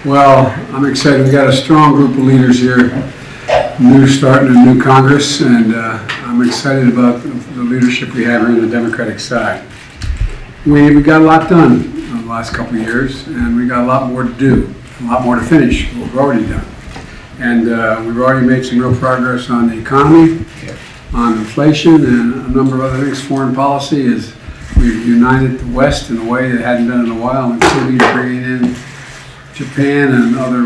Well, I'm excited. We got a strong group of leaders here, starting a new Congress, and I'm excited about the leadership we have here on the Democratic side. We got a lot done in the last couple of years, and we got a lot more to do, a lot more to finish what we've already done. And we've already made some real progress on the economy, on inflation, and a number of other things. Foreign policy is we've united the West in a way that hadn't been in a while, including bringing in Japan and other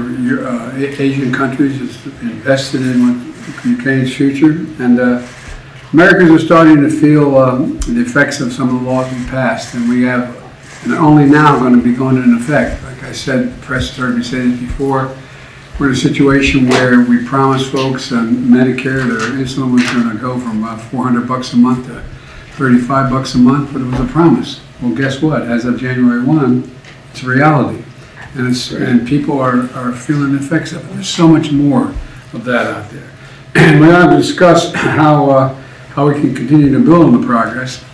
Asian countries, has invested in Ukraine's future. And Americans are starting to feel the effects of some of the laws we passed, and we have, and only now going to be going into effect. Like I said, the press has heard me say this before. We're in a situation where we promised folks on Medicare their insulin was going to go from about $400 a month to $35 a month, but it was a promise. Well, guess what? As of January 1, it's a reality. And people are feeling the effects of it. There's so much more of that out there. And we're going to discuss how we can continue to build on the progress,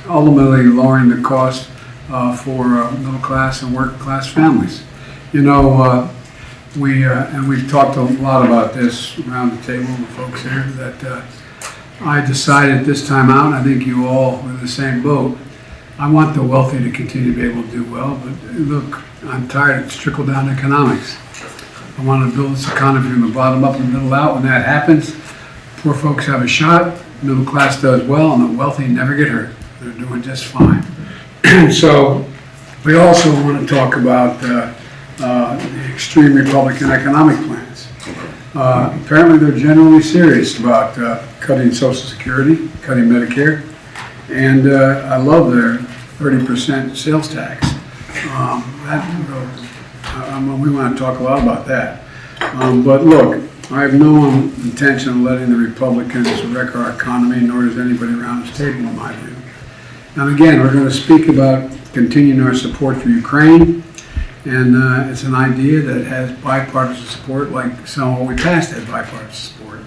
ultimately lowering the cost for middle class and working class families. You know, we've talked a lot about this around the table with folks here, that I decided this time out, I think you all are in the same boat. I want the wealthy to continue to be able to do well, but look, I'm tired of trickle down economics. I want to build this economy from the bottom up and the middle out. When that happens, poor folks have a shot, middle class does well, and the wealthy never get hurt. They're doing just fine. So we also want to talk about the extreme Republican economic plans. Apparently they're generally serious about cutting Social Security, cutting Medicare, and I love their 30% sales tax. We want to talk a lot about that. But look, I have no intention of letting the Republicans wreck our economy, nor does anybody around this table, in my view. And again, we're going to speak about continuing our support for Ukraine, and it's an idea that has bipartisan support, like some of what we passed had bipartisan support.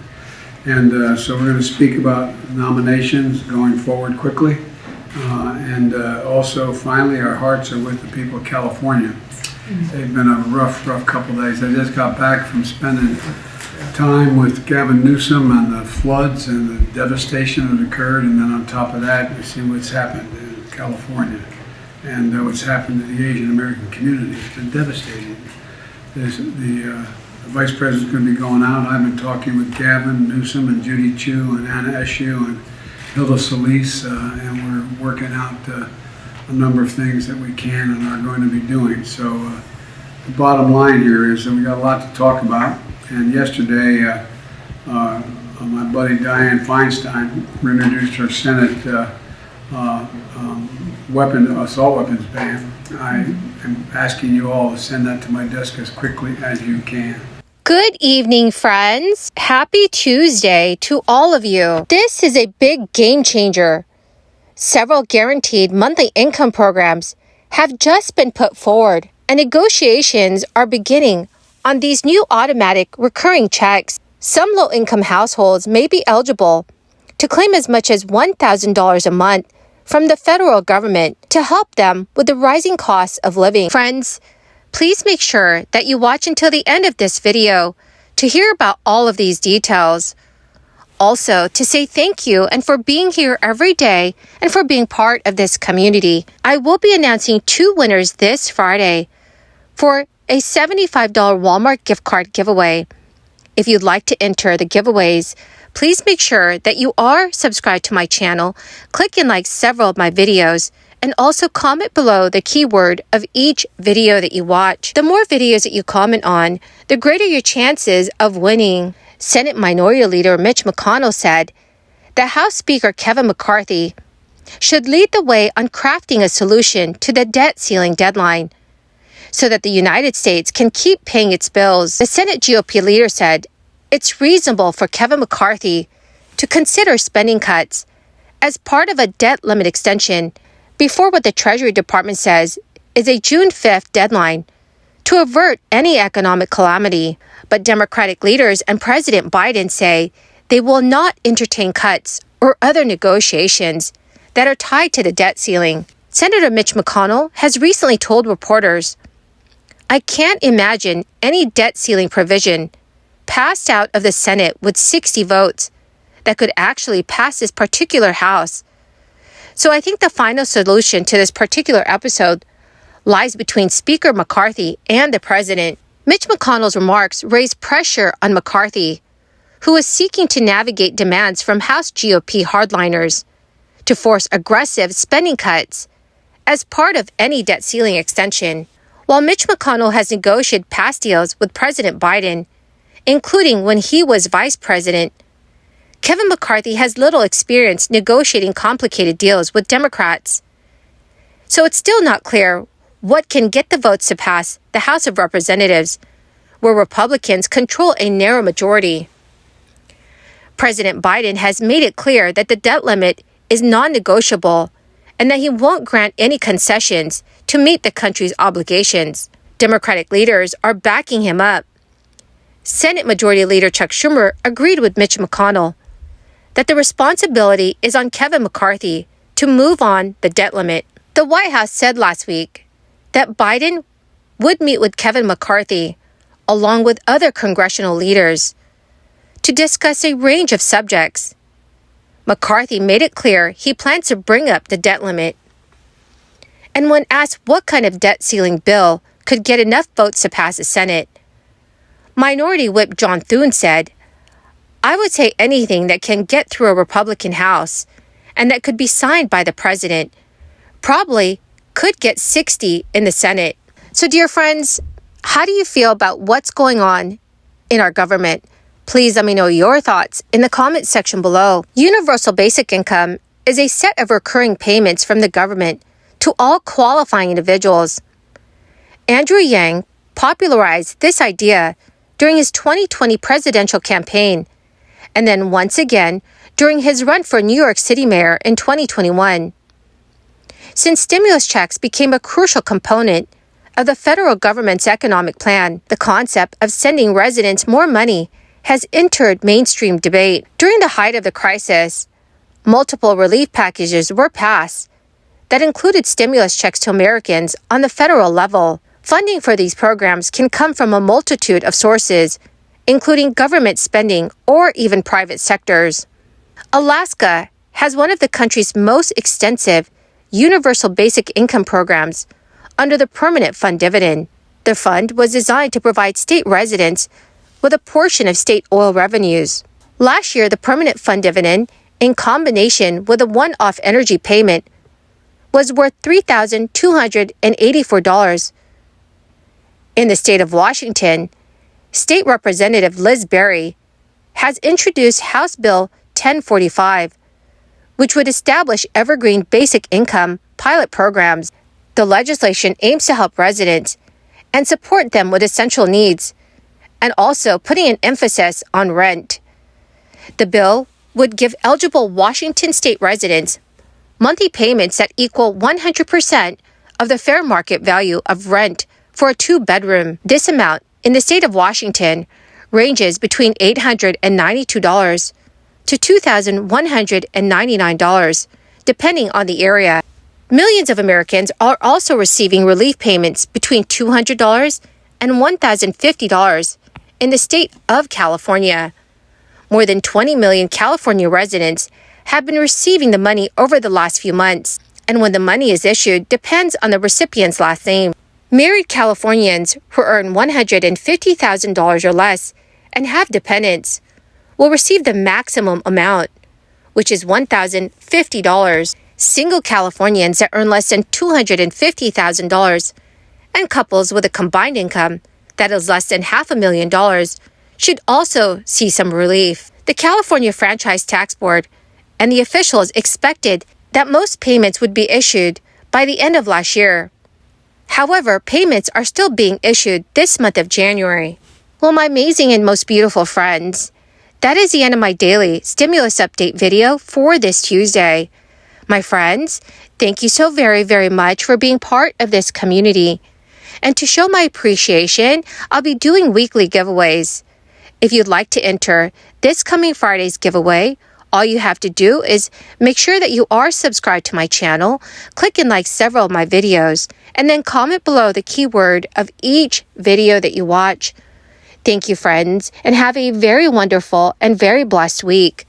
And so we're going to speak about nominations going forward quickly. And also, finally, our hearts are with the people of California. They've been a rough couple of days. I just got back from spending time with Gavin Newsom and the floods and the devastation that occurred. And then on top of that, we see what's happened in California and what's happened to the Asian American community. It's been devastating. The Vice President's going to be going out. I've been talking with Gavin Newsom and Judy Chu and Anna Eshoo and Hilda Solis, and we're working out a number of things that we can and are going to be doing. So the bottom line here is that we got a lot to talk about. And yesterday, my buddy Dianne Feinstein introduced her Senate assault weapons ban. I am asking you all to send that to my desk as quickly as you can. Good evening, friends. Happy Tuesday to all of you. This is a big game changer. Several guaranteed monthly income programs have just been put forward, and negotiations are beginning on these new automatic recurring checks. Some low-income households may be eligible to claim as much as $1,000 a month from the federal government to help them with the rising costs of living. Friends, please make sure that you watch until the end of this video to hear about all of these details. Also, to say thank you and for being here every day and for being part of this community. I will be announcing 2 winners this Friday for a $75 Walmart gift card giveaway. If you'd like to enter the giveaways, please make sure that you are subscribed to my channel, click and like several of my videos, and also comment below the keyword of each video that you watch. The more videos that you comment on, the greater your chances of winning. Senate Minority Leader Mitch McConnell said that House Speaker Kevin McCarthy should lead the way on crafting a solution to the debt ceiling deadline so that the United States can keep paying its bills. The Senate GOP leader said it's reasonable for Kevin McCarthy to consider spending cuts as part of a debt limit extension before what the Treasury Department says is a June 5th deadline to avert any economic calamity. But Democratic leaders and President Biden say they will not entertain cuts or other negotiations that are tied to the debt ceiling. Senator Mitch McConnell has recently told reporters, I can't imagine any debt ceiling provision passed out of the Senate with 60 votes that could actually pass this particular House. So I think the final solution to this particular episode lies between Speaker McCarthy and the President. Mitch McConnell's remarks raised pressure on McCarthy, who was seeking to navigate demands from House GOP hardliners to force aggressive spending cuts as part of any debt ceiling extension. While Mitch McConnell has negotiated past deals with President Biden, including when he was vice president, Kevin McCarthy has little experience negotiating complicated deals with Democrats. So it's still not clear what can get the votes to pass the House of Representatives, where Republicans control a narrow majority. President Biden has made it clear that the debt limit is non-negotiable and that he won't grant any concessions to meet the country's obligations. Democratic leaders are backing him up. Senate Majority Leader Chuck Schumer agreed with Mitch McConnell that the responsibility is on Kevin McCarthy to move on the debt limit. The White House said last week that Biden would meet with Kevin McCarthy along with other congressional leaders to discuss a range of subjects. McCarthy made it clear he plans to bring up the debt limit. And when asked what kind of debt ceiling bill could get enough votes to pass the Senate, Minority Whip John Thune said, "I would say anything that can get through a Republican House and that could be signed by the president probably could get 60 in the Senate." So, dear friends, how do you feel about what's going on in our government? Please let me know your thoughts in the comment section below. Universal Basic Income is a set of recurring payments from the government to all qualifying individuals. Andrew Yang popularized this idea during his 2020 presidential campaign, and then once again during his run for New York City mayor in 2021. Since stimulus checks became a crucial component of the federal government's economic plan, the concept of sending residents more money has entered mainstream debate. During the height of the crisis, multiple relief packages were passed that included stimulus checks to Americans on the federal level. Funding for these programs can come from a multitude of sources, including government spending or even private sectors. Alaska has one of the country's most extensive universal basic income programs under the Permanent Fund Dividend. The fund was designed to provide state residents with a portion of state oil revenues. Last year, the Permanent Fund Dividend, in combination with a one-off energy payment, was worth $3,284. In the state of Washington, State Representative Liz Berry has introduced House Bill 1045, which would establish evergreen basic income pilot programs. The legislation aims to help residents and support them with essential needs, and also putting an emphasis on rent. The bill would give eligible Washington state residents monthly payments that equal 100% of the fair market value of rent for a two-bedroom. This amount in the state of Washington ranges between $892 to $2,199, depending on the area. Millions of Americans are also receiving relief payments between $200 and $1,050 in the state of California. More than 20 million California residents have been receiving the money over the last few months, and when the money is issued depends on the recipient's last name. Married Californians who earn $150,000 or less and have dependents will receive the maximum amount, which is $1,050. Single Californians that earn less than $250,000 and couples with a combined income that is less than $500,000 should also see some relief. The California Franchise Tax Board and the officials expected that most payments would be issued by the end of last year. However, payments are still being issued this month of January. Well, my amazing and most beautiful friends, that is the end of my daily stimulus update video for this Tuesday. My friends, thank you so very, very much for being part of this community. And to show my appreciation, I'll be doing weekly giveaways. If you'd like to enter this coming Friday's giveaway, All you have to do is make sure that you are subscribed to my channel, click and like several of my videos, and then comment below the keyword of each video that you watch. Thank you, friends, and have a very wonderful and very blessed week.